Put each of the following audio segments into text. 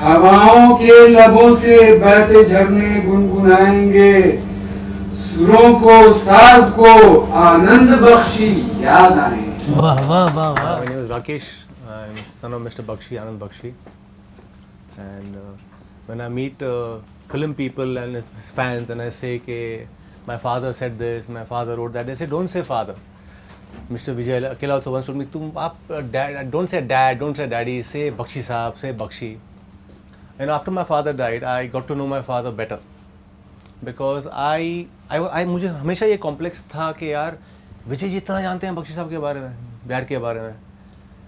हवाओं के लबों से बहते झरने गुनगुनाएंगे, सुरों को साज को आनंद बख्शी याद आए। वाह वाह वाह वाह। My name is Rakesh. I'm son of Mr. Bakshi, Anand Bakshi. And when I meet film people and his fans and I say कि my father said this, my father wrote that, they say don't say father. Mr. Vijay Akela also once told me, तुम आप dad, don't say dad, don't say daddy, say Bakshi Saab, say Bakshi. And after my father died, I got to know my father better. Because मुझे हमेशा ये complex था कि यार विजय जी इतना जानते हैं बख्शी साहब के बारे में, डैड के बारे में.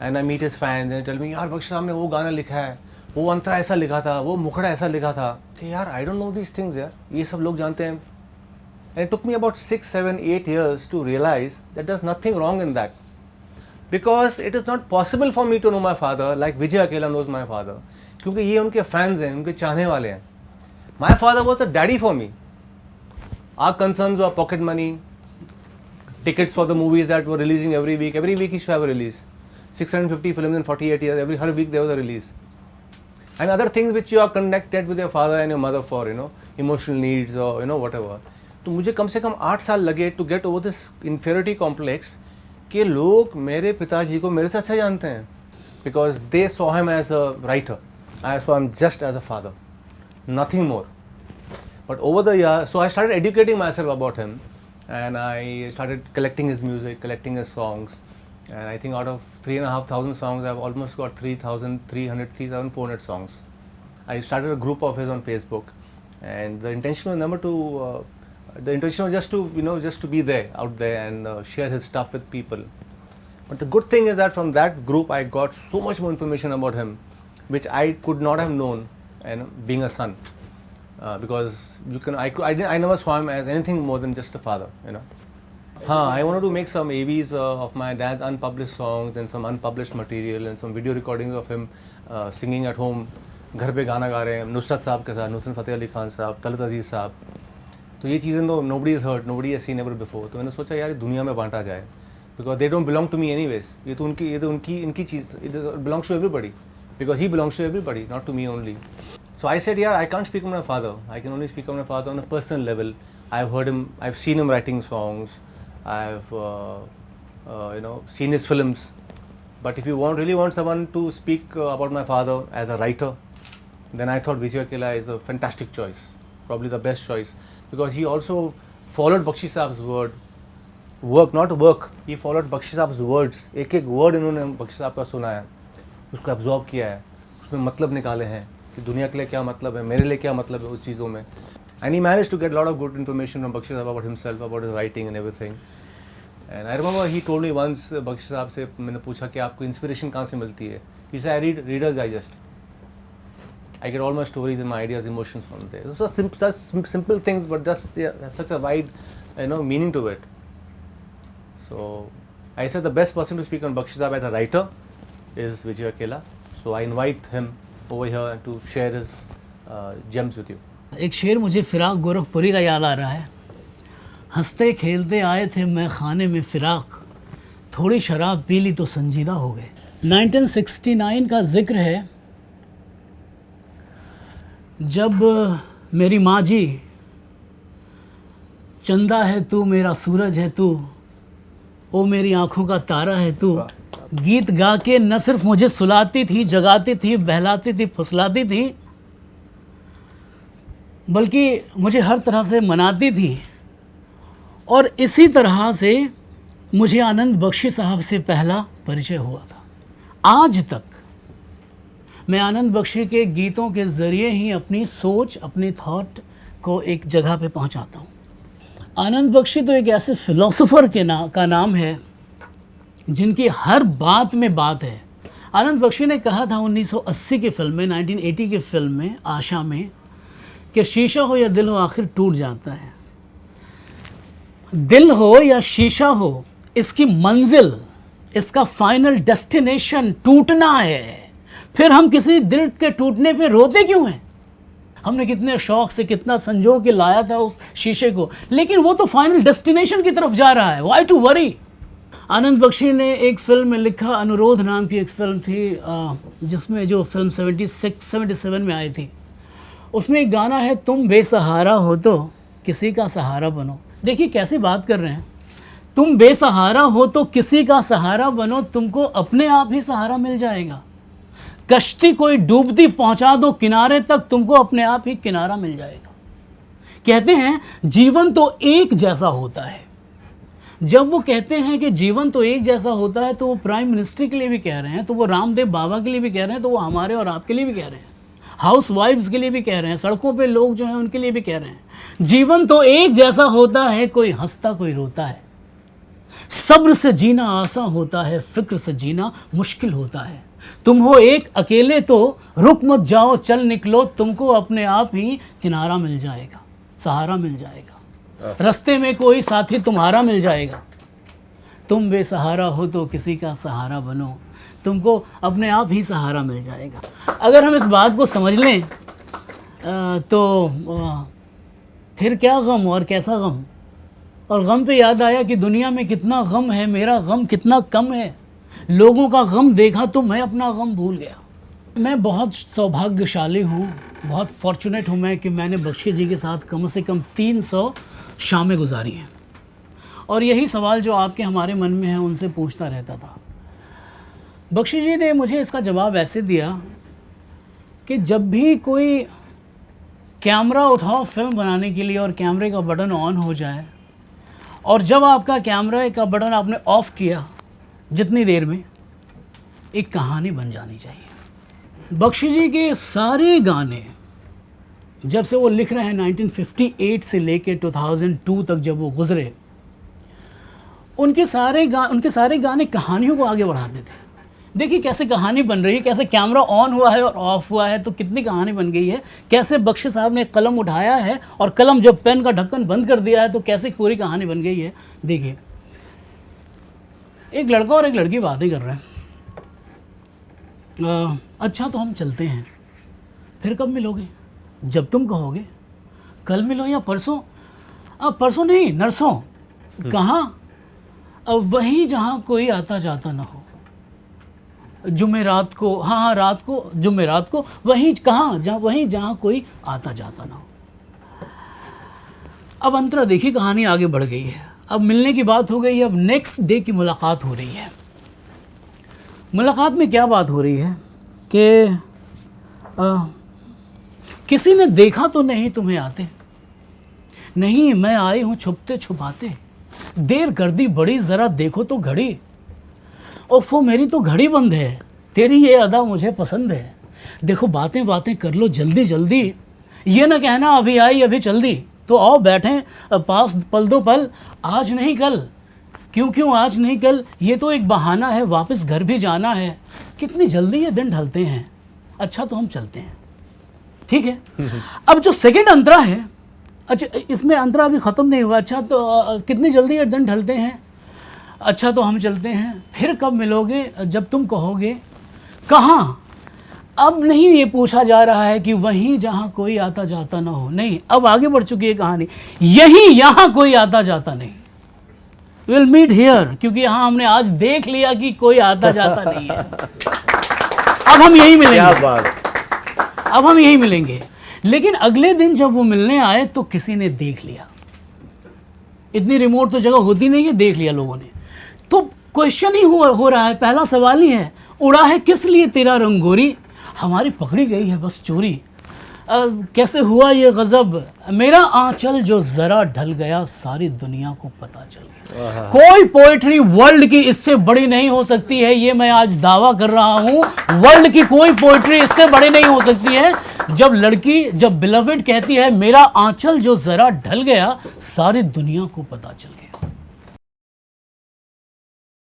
And I meet his fans and tell me यार बख्शी साहब ने वो गाना लिखा है, वो अंतरा ऐसा लिखा था, वो मुखड़ा ऐसा लिखा था कि यार I don't know these things यार, ये सब लोग जानते हैं. And it took me about 6, 7, 8 years to realise that there is nothing wrong in that. Because it is not possible for me to know my father like Vijay Akela knows my father, क्योंकि ये उनके fans हैं, उनके चाहने वाले हैं. My father was a daddy for me. Our concerns were pocket money, tickets for the movies that were releasing every week. Every week he used to have a release. 650 films in 48 years. Every week there was a release. And other things which you are connected with your father and your mother for, you know, emotional needs or you know whatever. तो मुझे कम से कम 8 साल लगे to get over this inferiority complex कि लोग मेरे पिताजी को मेरे से अच्छा जानते हैं. Because they saw him as a writer. I saw him just as a father. Nothing more. But over the years, so I started educating myself about him, and I started collecting his music, collecting his songs, and I think out of 3,500 songs, I've almost got 3,300, 3,400 songs. I started a group of his on Facebook, and the intention was never to, the intention was just to, you know, just to be there, out there, and share his stuff with people. But the good thing is that from that group, I got so much more information about him, which I could not have known, and being a son. Because you can, I never saw him as anything more than just a father, you know. I wanted to make some AVs of my dad's unpublished songs and some unpublished material and some video recordings of him singing at home. घर पे गाना गा रहे हैं नुसरत साहब के साथ, नुसरत फ़तेह अली खान साहब, तलत अजीज़ साहब. तो ये चीज़ें तो nobody has heard, nobody has seen ever before. तो मैंने सोचा यार दुनिया में बांटा जाए. Because they don't belong to me anyways. ये तो इनकी चीज़, it belongs to everybody. Because he belongs to everybody, not to me only. So I said, yeah, I can't speak of my father. I can only speak of my father on a personal level. I've heard him, I've seen him writing songs. I've, you know, seen his films. But if you really want someone to speak about my father as a writer, then I thought Vijay Akela is a fantastic choice. Probably the best choice. Because he also followed Bakshi Saab's work, not work. He followed Bakshi Saab's words. एक word इन्होंने Bakshi Saab का सुना है, उसको absorb किया है, उसमें मतलब निकाले हैं कि दुनिया के लिए क्या मतलब है, मेरे लिए क्या मतलब है उस चीज़ों में. And he managed to get a lot of good information from Bakshi Saab about himself, about his writing and everything. And I remember he told me once, Bakshi Saab से मैंने पूछा कि आपको इंस्पिरेशन कहाँ से मिलती है. He said, I read Reader's Digest. I get all my stories and my ideas, emotions from there. So such simple things, but just such a wide, you know, meaning to it. So I said the best person to speak on Bakshi Saab as a writer is Vijay Akela. So I invite him over here to share his gems with you. एक शेर मुझे फिराक गोरखपुरी का याद आ रहा है. हंसते खेलते आए थे मैं खाने में फिराक, थोड़ी शराब पी ली तो संजीदा हो गए. 1969 का जिक्र है जब मेरी माँ जी, चंदा है तू मेरा सूरज है तू, ओ मेरी आँखों का तारा है तू, गीत गा के न सिर्फ मुझे सुलाती थी, जगाती थी, बहलाती थी, फुसलाती थी, बल्कि मुझे हर तरह से मनाती थी. और इसी तरह से मुझे आनंद बख्शी साहब से पहला परिचय हुआ था. आज तक मैं आनंद बख्शी के गीतों के ज़रिए ही अपनी सोच, अपनी थॉट को एक जगह पे पहुंचाता हूं. आनंद बख्शी तो एक ऐसे फिलोसोफर का नाम है जिनकी हर बात में बात है. आनंद बख्शी ने कहा था 1980 की फिल्म में, 1980 की फिल्म में आशा में, कि शीशा हो या दिल हो आखिर टूट जाता है. दिल हो या शीशा हो, इसकी मंजिल, इसका फाइनल डेस्टिनेशन टूटना है. फिर हम किसी दिल के टूटने पे रोते क्यों हैं? हमने कितने शौक से, कितना संजो के लाया था उस शीशे को, लेकिन वो तो फाइनल डेस्टिनेशन की तरफ जा रहा है. Why to worry? Anand Bakshi ने एक फिल्म में लिखा, अनुरोध नाम की एक फिल्म थी, जिसमें जो फिल्म 77 में आई थी, उसमें एक गाना है, तुम बेसहारा हो तो किसी का सहारा बनो। देखिए कैसी बात कर रहे हैं, तुम बेसहारा हो तो किसी का सहारा बनो, तुमको अपने आप ही सहारा मिल जाएगा। कश्ती कोई डूबती पहुंचा दो किनारे तक, तुमको अपने आप ही किनारा मिल जाएगा। कहते हैं जीवन तो एक जैसा होता है। जब वो कहते हैं कि जीवन तो एक जैसा होता है, तो वो प्राइम मिनिस्टर के लिए भी कह रहे हैं, तो वो रामदेव बाबा के लिए भी कह रहे हैं, तो वो हमारे और आपके लिए भी कह रहे हैं, हाउस वाइफ्स के लिए भी कह रहे हैं, सड़कों पे लोग जो हैं उनके लिए भी कह रहे हैं। जीवन तो एक जैसा होता है, कोई हंसता कोई रोता है। सब्र से जीना आसान होता है, फिक्र से जीना मुश्किल होता है। तुम हो एक अकेले तो रुक मत जाओ, चल निकलो, तुमको अपने आप ही किनारा मिल जाएगा, सहारा मिल जाएगा। रास्ते में कोई साथी तुम्हारा मिल जाएगा। तुम बेसहारा हो तो किसी का सहारा बनो, तुमको अपने आप ही सहारा मिल जाएगा। अगर हम इस बात को समझ लें तो फिर क्या गम और कैसा गम। और गम पे याद आया कि दुनिया में कितना गम है, मेरा गम कितना कम है। लोगों का गम देखा तो मैं अपना गम भूल गया। मैं बहुत सौभाग्यशाली हूँ, बहुत फॉर्चुनेट हूँ मैं कि मैंने बख्शी जी के साथ कम से कम 300 शामें गुजारी हैं। और यही सवाल जो आपके हमारे मन में है उनसे पूछता रहता था। बख्शी जी ने मुझे इसका जवाब ऐसे दिया कि जब भी कोई कैमरा उठाओ फिल्म बनाने के लिए और कैमरे का बटन ऑन हो जाए, और जब आपका कैमरा का बटन आपने ऑफ़ किया, जितनी देर में एक कहानी बन जानी चाहिए। बख्शी जी के सारे गाने जब से वो लिख रहे हैं 1958 से लेके 2002 तक जब वो गुज़रे, उनके सारे गाने कहानियों को आगे बढ़ाते थे। देखिए कैसे कहानी बन रही है, कैसे कैमरा ऑन हुआ है और ऑफ हुआ है तो कितनी कहानी बन गई है। कैसे बख्शी साहब ने कलम उठाया है और कलम जब पेन का ढक्कन बंद कर दिया है तो कैसे पूरी कहानी बन गई है। देखिए एक लड़का और एक लड़की बातें कर रहे हैं। अच्छा तो हम चलते हैं, फिर कब मिलोगे? जब तुम कहोगे। कल मिलो या परसों? अब परसों नहीं, नरसों। कहाँ? अब वहीं जहाँ कोई आता जाता ना हो। जुमेरात को, हाँ रात को, जुमेरात को, वहीं कहाँ, वहीं जहाँ कोई आता जाता ना हो। अब अंतरा देखिए कहानी आगे बढ़ गई है। अब मिलने की बात हो गई है, अब नेक्स्ट डे की मुलाकात हो रही है। मुलाकात में क्या बात हो रही है कि किसी ने देखा तो नहीं तुम्हें आते, नहीं मैं आई हूँ छुपते छुपाते, देर कर दी बड़ी, ज़रा देखो तो घड़ी, ओफो मेरी तो घड़ी बंद है, तेरी ये अदा मुझे पसंद है। देखो बातें बातें कर लो जल्दी जल्दी, ये ना कहना अभी आई अभी चल दी, तो आओ बैठें पास पल दो पल, आज नहीं कल। क्यों आज नहीं कल, ये तो एक बहाना है, वापस घर भी जाना है, कितनी जल्दी ये दिन ढलते हैं। अच्छा तो हम चलते हैं, ठीक है। अब जो सेकंड अंतरा है, अच्छा इसमें अंतरा अभी ख़त्म नहीं हुआ। अच्छा तो कितनी जल्दी ये दिन ढलते हैं। अच्छा तो हम चलते हैं, फिर कब मिलोगे? जब तुम कहोगे। कहाँ? अब नहीं ये पूछा जा रहा है कि वहीं जहाँ कोई आता जाता ना हो, नहीं, अब आगे बढ़ चुकी है कहानी, यहीं यहाँ कोई आता जाता नहीं। विल मीट हियर, क्योंकि यहाँ हमने आज देख लिया कि कोई आता जाता नहीं है। अब हम यहीं मिलेंगे। क्या बात। अब हम यहीं मिलेंगे। लेकिन अगले दिन जब वो मिलने आए तो किसी ने देख लिया। इतनी रिमोट तो जगह होती नहीं है, देख लिया लोगों ने। तो क्वेश्चन ही हो रहा है, पहला सवाल ही है, उड़ा है किस लिए तेरा रंगोरी, हमारी पकड़ी गई है बस चोरी। कैसे हुआ ये गजब, मेरा आंचल जो ज़रा ढल गया, सारी दुनिया को पता चल गया। कोई पोएट्री वर्ल्ड की इससे बड़ी नहीं हो सकती है, ये मैं आज दावा कर रहा हूँ। वर्ल्ड की कोई पोएट्री इससे बड़ी नहीं हो सकती है। जब लड़की, जब बिलवेड कहती है मेरा आंचल जो ज़रा ढल गया, सारी दुनिया को पता चल गया।